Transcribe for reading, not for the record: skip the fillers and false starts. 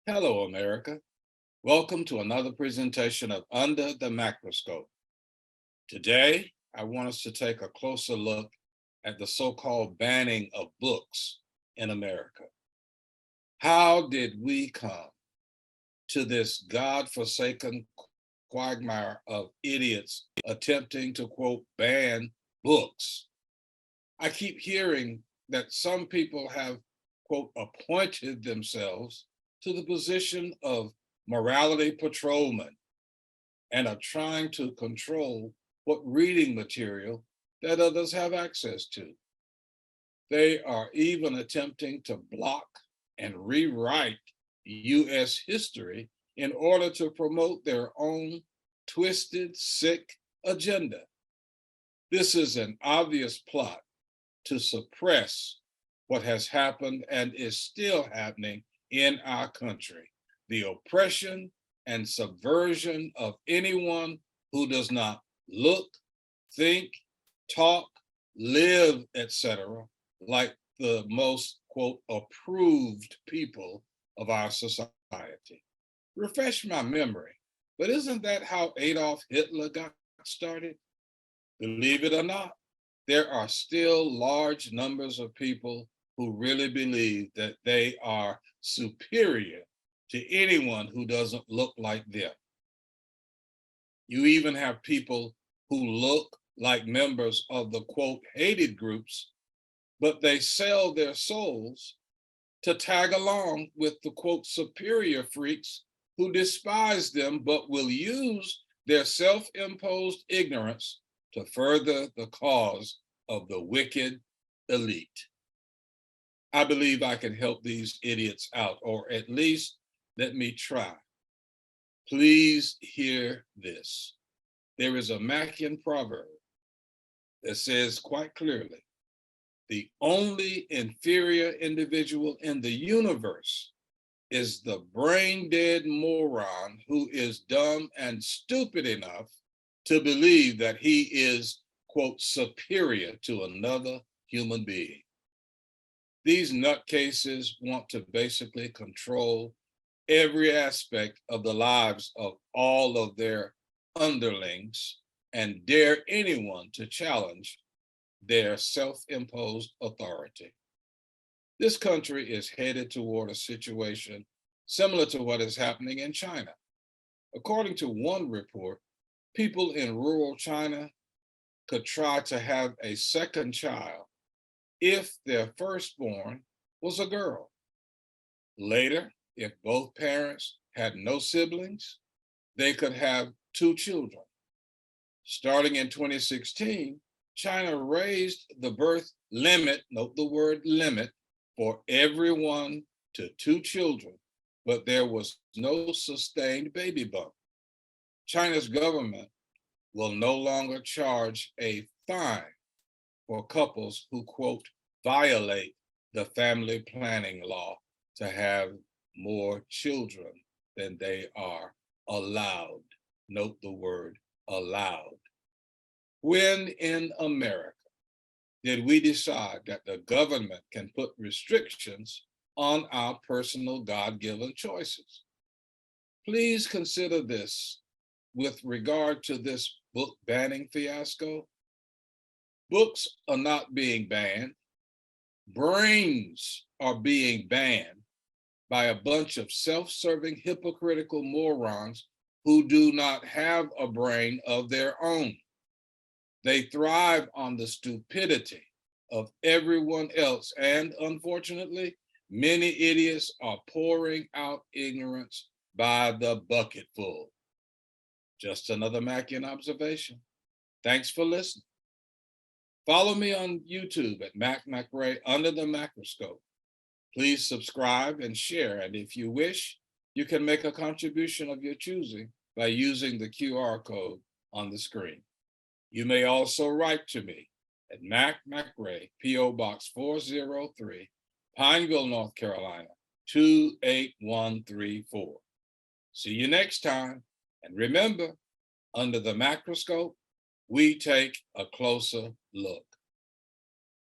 Hello, America. Welcome to another presentation of Under the Macroscope. Today, I want us to take a closer look at the so-called banning of books in America. How did we come to this God-forsaken quagmire of idiots attempting to, quote, ban books? I keep hearing that some people have, quote, appointed themselves to the position of morality patrolmen and are trying to control what reading material that others have access to. They are even attempting to block and rewrite US history in order to promote their own twisted, sick agenda. This is an obvious plot to suppress what has happened and is still happening in our country, the oppression and subversion of anyone who does not look, think, talk, live, etc., like the most, quote, approved people of our society. Refresh my memory, but isn't that how Adolf Hitler got started? Believe it or not, there are still large numbers of people who really believe that they are superior to anyone who doesn't look like them. You even have people who look like members of the, quote, hated groups, but they sell their souls to tag along with the, quote, superior freaks who despise them but will use their self-imposed ignorance to further the cause of the wicked elite. I believe I can help these idiots out, or at least let me try. Please hear this. There is a Mackian proverb that says quite clearly, the only inferior individual in the universe is the brain dead moron who is dumb and stupid enough to believe that he is, quote, superior to another human being. These nutcases want to basically control every aspect of the lives of all of their underlings and dare anyone to challenge their self-imposed authority. This country is headed toward a situation similar to what is happening in China. According to one report, people in rural China could try to have a second child if their firstborn was a girl. Later, if both parents had no siblings, they could have two children. Starting in 2016, China raised the birth limit, note the word limit, for everyone to two children, but there was no sustained baby bump. China's government will no longer charge a fine for couples who, quote, violate the family planning law to have more children than they are allowed. Note the word allowed. When in America did we decide that the government can put restrictions on our personal God-given choices? Please consider this with regard to this book banning fiasco. Books are not being banned. Brains are being banned by a bunch of self-serving, hypocritical morons who do not have a brain of their own. They thrive on the stupidity of everyone else. And unfortunately, many idiots are pouring out ignorance by the bucketful. Just another Mackian observation. Thanks for listening. Follow me on YouTube at MacRae Under the Macroscope. Please subscribe and share. And if you wish, you can make a contribution of your choosing by using the QR code on the screen. You may also write to me at MacRae, P.O. Box 403, Pineville, North Carolina, 28134. See you next time. And remember, under the macroscope, we take a closer look.